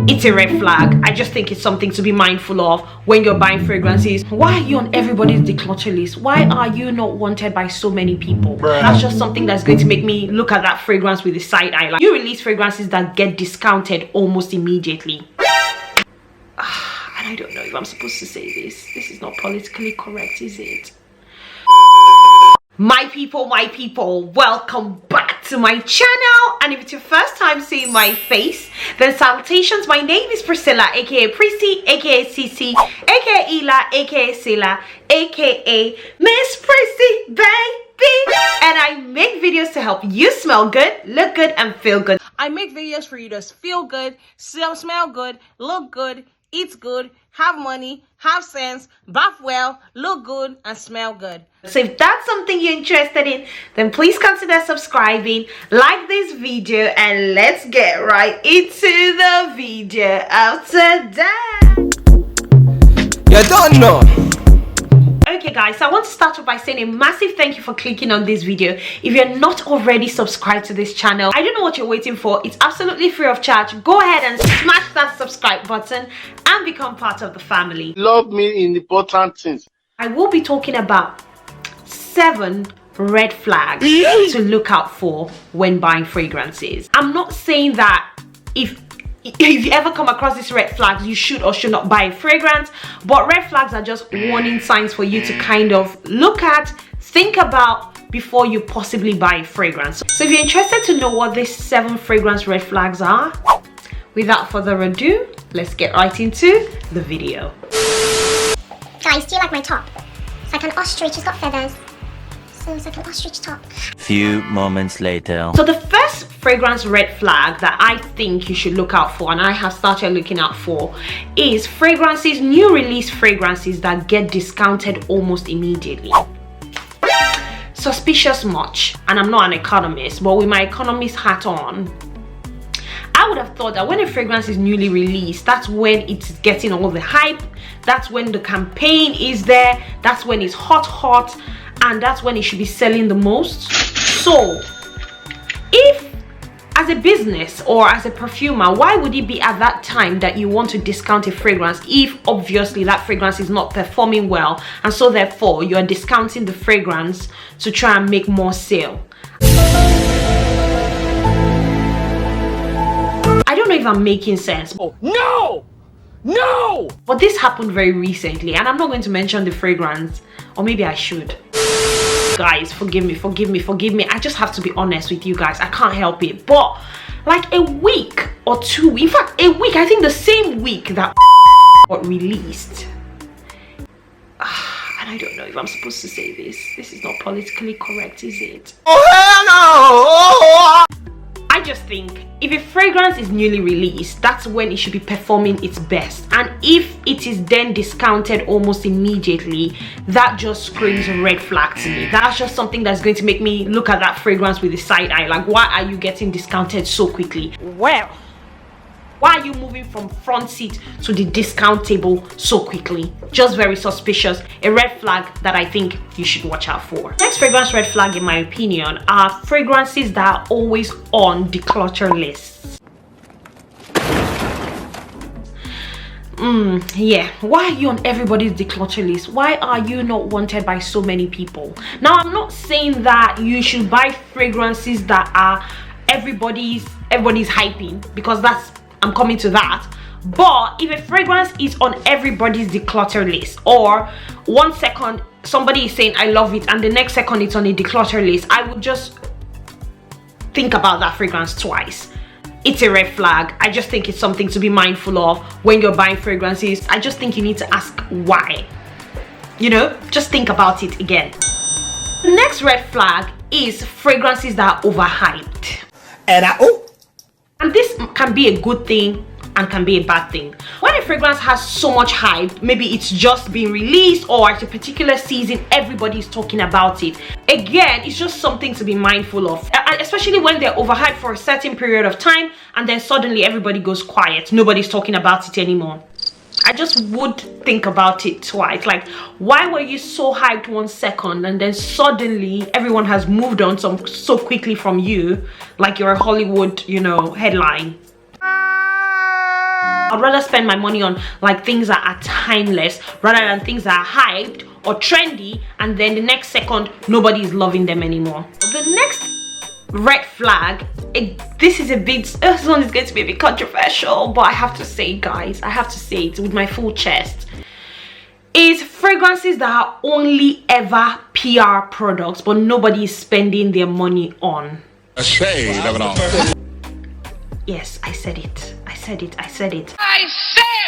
It's a red flag. I just think it's something to be mindful of when you're buying fragrances. Why are you on everybody's declutter list? Why are you not wanted by so many people? That's just something that's going to make me look at that fragrance with a side eye. Like, you release fragrances that get discounted almost immediately. And I don't know if I'm supposed to say this. This is not politically correct, is it? My people, welcome back to my channel. And if it's your first time seeing my face, then salutations. My name is Priscilla, aka Prissy, aka Cece, aka Ela, aka Sela, aka Miss Prissy baby. And I make videos to help you smell good, look good, and feel good. I make videos for you to feel good, smell good, look good, eat good, have money, have sense, bath well, look good, and smell good. So if that's something you're interested in, then please consider subscribing, like this video, and let's get right into the video of today. You don't know. Okay guys, so I want to start off by saying a massive thank you for clicking on this video. If you're not already subscribed to this channel, I don't know what you're waiting for. It's absolutely free of charge. Go ahead and smash that subscribe button and become part of the family. Love me in important things. I will be talking about 7 red flags to look out for when buying fragrances. I'm not saying that if you ever come across these red flags, you should or should not buy a fragrance, but red flags are just warning signs for you to kind of look at, think about before you possibly buy a fragrance. So if you're interested to know what these 7 fragrance red flags are, without further ado, let's get right into the video. Guys, do you like my top? It's like an ostrich, it's got feathers. So it's like an ostrich top. Few moments later. So the first fragrance red flag that I think you should look out for, and I have started looking out for, is fragrances, new release fragrances that get discounted almost immediately. Suspicious much, and I'm not an economist, but with my economist hat on, I would have thought that when a fragrance is newly released, that's when it's getting all the hype, that's when the campaign is there, that's when it's hot, and that's when it should be selling the most. So if as a business or as a perfumer, why would it be at that time that you want to discount a fragrance if obviously that fragrance is not performing well, and so therefore you are discounting the fragrance to try and make more sale? I don't know if I'm making sense. Oh, no! But this happened very recently, and I'm not going to mention the fragrance, or maybe I should. Guys, forgive me. I just have to be honest with you guys. I can't help it. But like a week or 2 weeks, in fact a week, I think the same week that got released, and I don't know if I'm supposed to say this. This is not politically correct, is it? Oh, hell no! I just think if a fragrance is newly released, that's when it should be performing its best. And if it is then discounted almost immediately, that just screams a red flag to me. That's just something that's going to make me look at that fragrance with a side eye. Like, why are you getting discounted so quickly? Well, why are you moving from front seat to the discount table so quickly? Just very suspicious. A red flag that I think you should watch out for. Next fragrance red flag, in my opinion, are fragrances that are always on declutter lists. Yeah, why are you on everybody's declutter list? Why are you not wanted by so many people? Now, I'm not saying that you should buy fragrances that are everybody's hyping, because I'm coming to that. But if a fragrance is on everybody's declutter list, or 1 second somebody is saying I love it and the next second it's on a declutter list, I would just think about that fragrance twice. It's a red flag. I just think it's something to be mindful of when you're buying fragrances. I just think you need to ask why. You know, just think about it again. The next red flag is fragrances that are overhyped. And this can be a good thing and can be a bad thing. When a fragrance has so much hype, maybe it's just been released or at a particular season, everybody's talking about it. Again, it's just something to be mindful of, especially when they're overhyped for a certain period of time and then suddenly everybody goes quiet. Nobody's talking about it anymore. I just would think about it twice. Like, why were you so hyped 1 second and then suddenly everyone has moved on so quickly from you, like you're a Hollywood, you know, headline? I'd rather spend my money on like things that are timeless rather than things that are hyped or trendy and then the next second nobody is loving them anymore. The next red flag, this one is going to be a bit controversial, but I have to say, guys, I have to say it with my full chest, is fragrances that are only ever PR products but nobody is spending their money on. Yes, I said it. I said it. I said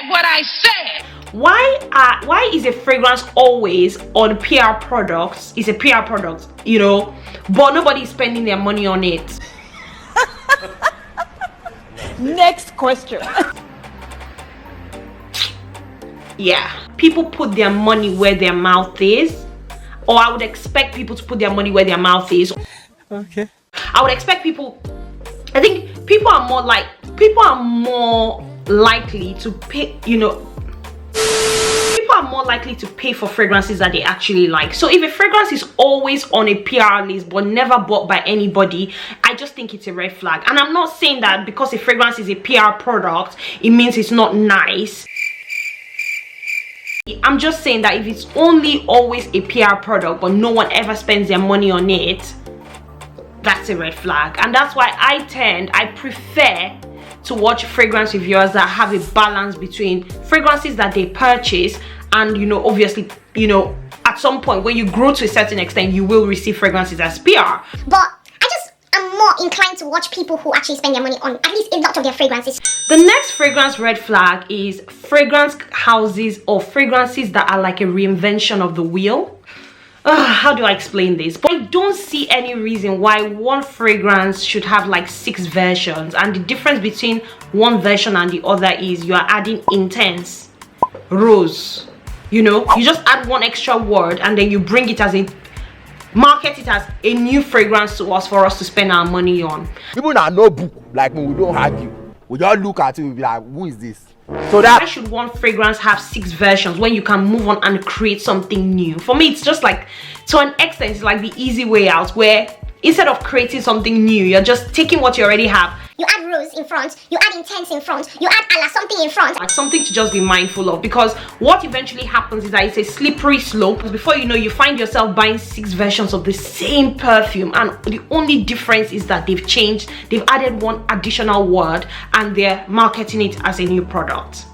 what I said. Why is a fragrance always on PR products? It's a PR product, you know, but nobody's spending their money on it. Next question. Yeah, people put their money where their mouth is, or I would expect people to put their money where their mouth is. Okay. I would expect people, I think people are more likely to pay, you know, people are more likely to pay for fragrances that they actually like. So if a fragrance is always on a PR list but never bought by anybody, I just think it's a red flag. And I'm not saying that because a fragrance is a PR product it means it's not nice. I'm just saying that if it's only always a PR product but no one ever spends their money on it, that's a red flag. And that's why I prefer to watch fragrance reviewers that have a balance between fragrances that they purchase and, you know, obviously, you know, at some point when you grow to a certain extent you will receive fragrances as PR. But I'm more inclined to watch people who actually spend their money on at least a lot of their fragrances. The next fragrance red flag is fragrance houses or fragrances that are like a reinvention of the wheel. How do I explain this? But I don't see any reason why one fragrance should have like 6 versions, and the difference between one version and the other is you are adding intense, rose, you know, you just add one extra word and then you bring it as a market it as a new fragrance to us for us to spend our money on. People that know book like me, we don't argue. We just look at it, we be like, who is this? So that why should one fragrance have 6 versions when you can move on and create something new? For me, it's just like, to an extent, it's like the easy way out, where instead of creating something new, you're just taking what you already have. You add rose in front, you add intense in front, you add a la something in front. Like something to just be mindful of, because what eventually happens is that it's a slippery slope. Before you know, you find yourself buying 6 versions of the same perfume, and the only difference is that they've added one additional word and they're marketing it as a new product.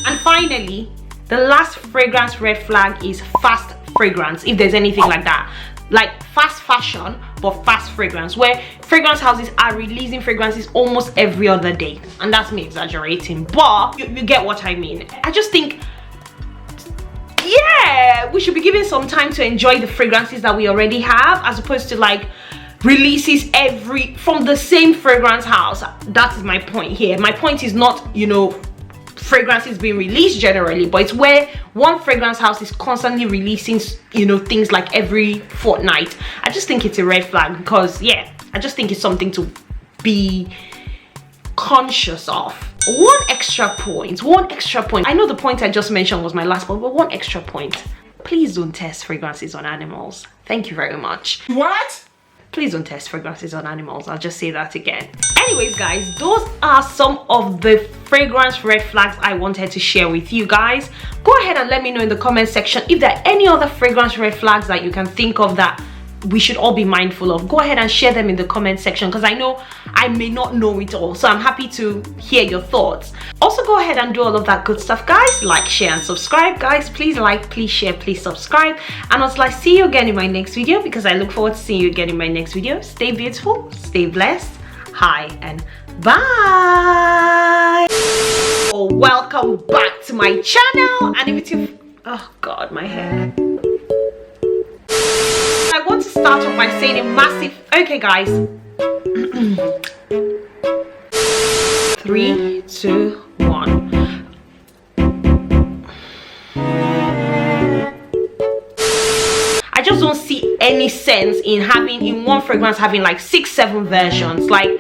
And finally, the last fragrance red flag is fast fragrance, if there's anything like that. Like fast fashion but fast fragrance, where fragrance houses are releasing fragrances almost every other day, and that's me exaggerating, but you get what I mean. I just think, yeah, we should be giving some time to enjoy the fragrances that we already have, as opposed to like releases from the same fragrance house. That is my point here. My point is not, you know, fragrances being released generally, but it's where one fragrance house is constantly releasing, you know, things like every fortnight. I just think it's a red flag, because yeah, I just think it's something to be conscious of. One extra point. I know the point I just mentioned was my last one, but one extra point. Please don't test fragrances on animals. Thank you very much. What? Please don't test fragrances on animals. I'll just say that again. Anyways, guys, those are some of the fragrance red flags I wanted to share with you guys. Go ahead and let me know in the comment section if there are any other fragrance red flags that you can think of that we should all be mindful of. Go ahead and share them in the comment section, because I know I may not know it all, so I'm happy to hear your thoughts. Also, go ahead and do all of that good stuff, guys. Like, share, and subscribe, guys. Please like, please share, please subscribe. And until I see you again in my next video, because I look forward to seeing you again in my next video, stay beautiful, stay blessed. Hi and bye. Oh, welcome back to my channel. And if it's oh god, my hair. I want to start off by saying a massive, okay guys, 3, 2, 1. I just don't see any sense in one fragrance having like 6, 7 versions. Like,